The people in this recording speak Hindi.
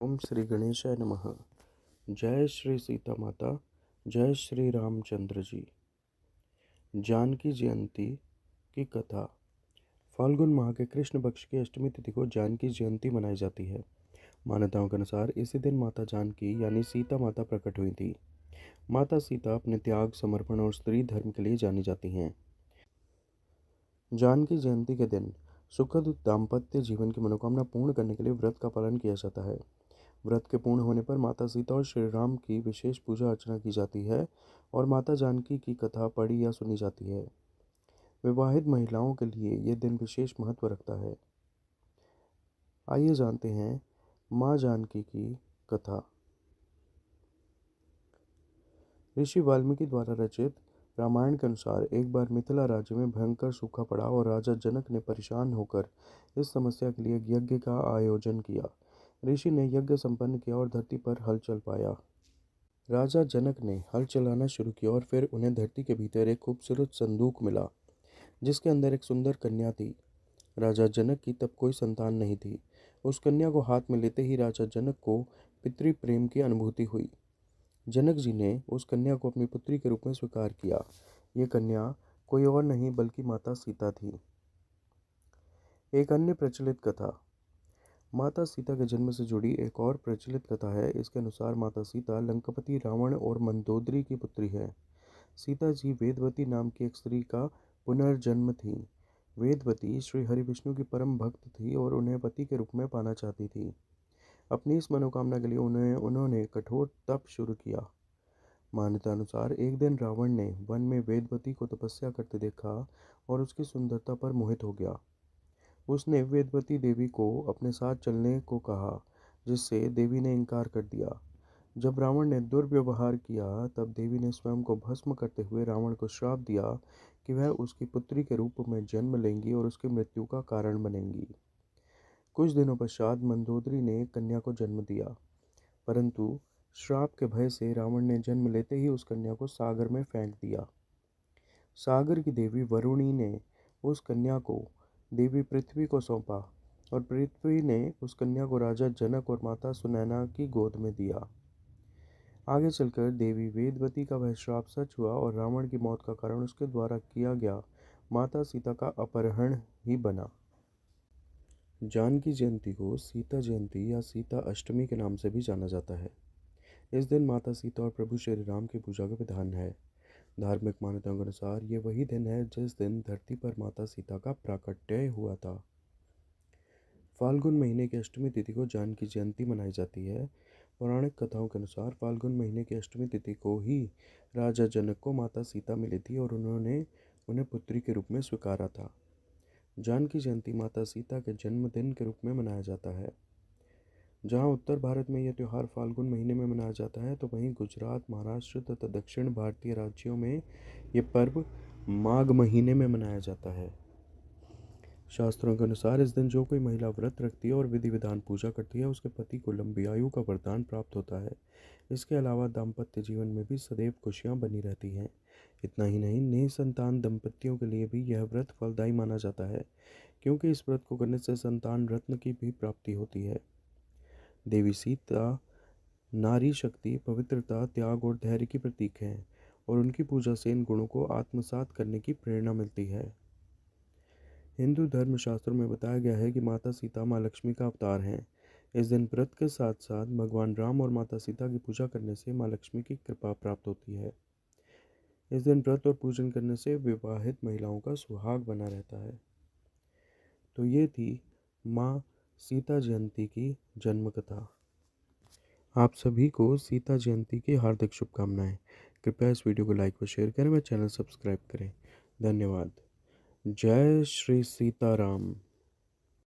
ओम श्री गणेशाय नमः। जय श्री सीता माता, जय श्री रामचंद्र जी। जानकी जयंती की कथा। फाल्गुन माह के कृष्ण पक्ष की अष्टमी तिथि को जानकी जयंती मनाई जाती है। मान्यताओं के अनुसार इसी दिन माता जानकी यानी सीता माता प्रकट हुई थी। माता सीता अपने त्याग, समर्पण और स्त्री धर्म के लिए जानी जाती हैं। जानकी जयंती के दिन सुखद दाम्पत्य जीवन की मनोकामना पूर्ण करने के लिए व्रत का पालन किया जाता है। व्रत के पूर्ण होने पर माता सीता और श्री राम की विशेष पूजा अर्चना की जाती है और माता जानकी की कथा पढ़ी या सुनी जाती है। विवाहित महिलाओं के लिए यह दिन विशेष महत्व रखता है। आइए जानते हैं माँ जानकी की कथा। ऋषि वाल्मीकि द्वारा रचित रामायण के अनुसार एक बार मिथिला राज्य में भयंकर सूखा पड़ा और राजा जनक ने परेशान होकर इस समस्या के लिए यज्ञ का आयोजन किया। ऋषि ने यज्ञ संपन्न किया और धरती पर हल चल पाया। राजा जनक ने हल चलाना शुरू किया और फिर उन्हें धरती के भीतर एक खूबसूरत संदूक मिला जिसके अंदर एक सुंदर कन्या थी। राजा जनक की तब कोई संतान नहीं थी। उस कन्या को हाथ में लेते ही राजा जनक को पितृ प्रेम की अनुभूति हुई। जनक जी ने उस कन्या को अपनी पुत्री के रूप में स्वीकार किया। ये कन्या कोई और नहीं बल्कि माता सीता थी। एक अन्य प्रचलित कथा। माता सीता के जन्म से जुड़ी एक और प्रचलित कथा है। इसके अनुसार माता सीता लंकापति रावण और मंदोदरी की पुत्री है। सीता जी वेदवती नाम की एक स्त्री का पुनर्जन्म थी। वेदवती श्री हरि विष्णु की परम भक्त थी और उन्हें पति के रूप में पाना चाहती थी। अपनी इस मनोकामना के लिए उन्होंने कठोर तप शुरू किया। मान्यता अनुसार एक दिन रावण ने वन में वेदवती को तपस्या करते देखा और उसकी सुंदरता पर मोहित हो गया। उसने वेदवती देवी को अपने साथ चलने को कहा, जिससे देवी ने इनकार कर दिया। जब रावण ने दुर्व्यवहार किया तब देवी ने स्वयं को भस्म करते हुए रावण को श्राप दिया कि वह उसकी पुत्री के रूप में जन्म लेंगी और उसकी मृत्यु का कारण बनेंगी। कुछ दिनों पश्चात मंदोदरी ने एक कन्या को जन्म दिया, परंतु श्राप के भय से रावण ने जन्म लेते ही उस कन्या को सागर में फेंक दिया। सागर की देवी वरुणी ने उस कन्या को देवी पृथ्वी को सौंपा और पृथ्वी ने उस कन्या को राजा जनक और माता सुनैना की गोद में दिया। आगे चलकर देवी वेदवती का वह श्राप सच हुआ और रावण की मौत का कारण उसके द्वारा किया गया माता सीता का अपहरण ही बना। जानकी जयंती को सीता जयंती या सीता अष्टमी के नाम से भी जाना जाता है। इस दिन माता सीता और प्रभु श्री राम की पूजा का विधान है। धार्मिक मान्यताओं के अनुसार ये वही दिन है जिस दिन धरती पर माता सीता का प्राकट्य हुआ था। फाल्गुन महीने की अष्टमी तिथि को जानकी जयंती मनाई जाती है। पौराणिक कथाओं के अनुसार फाल्गुन महीने की अष्टमी तिथि को ही राजा जनक को माता सीता मिली थी और उन्होंने उन्हें पुत्री के रूप में स्वीकारा था। जानकी जयंती माता सीता के जन्मदिन के रूप में मनाया जाता है। जहां उत्तर भारत में यह त्यौहार फाल्गुन महीने में मनाया जाता है, तो वहीं गुजरात, महाराष्ट्र तथा दक्षिण भारतीय राज्यों में यह पर्व माघ महीने में मनाया जाता है। शास्त्रों के अनुसार इस दिन जो कोई महिला व्रत रखती है और विधि विधान पूजा करती है, उसके पति को लंबी आयु का वरदान प्राप्त होता है। इसके अलावा दाम्पत्य जीवन में भी सदैव खुशियां बनी रहती हैं। इतना ही नहीं, निसंतान दंपतियों के लिए भी यह व्रत फलदायी माना जाता है, क्योंकि इस व्रत को करने से संतान रत्न की भी प्राप्ति होती है। देवी सीता नारी शक्ति, पवित्रता, त्याग और धैर्य की प्रतीक है और उनकी पूजा से इन गुणों को आत्मसात करने की प्रेरणा मिलती है। हिंदू धर्म शास्त्रों में बताया गया है कि माता सीता माँ लक्ष्मी का अवतार हैं। इस दिन व्रत के साथ साथ भगवान राम और माता सीता की पूजा करने से माँ लक्ष्मी की कृपा प्राप्त होती है। इस दिन व्रत और पूजन करने से विवाहित महिलाओं का सुहाग बना रहता है। तो ये थी माँ सीता जयंती की जन्म कथा। आप सभी को सीता जयंती की हार्दिक शुभकामनाएं। कृपया इस वीडियो को लाइक व शेयर करें व चैनल सब्सक्राइब करें। धन्यवाद। जय श्री सीताराम।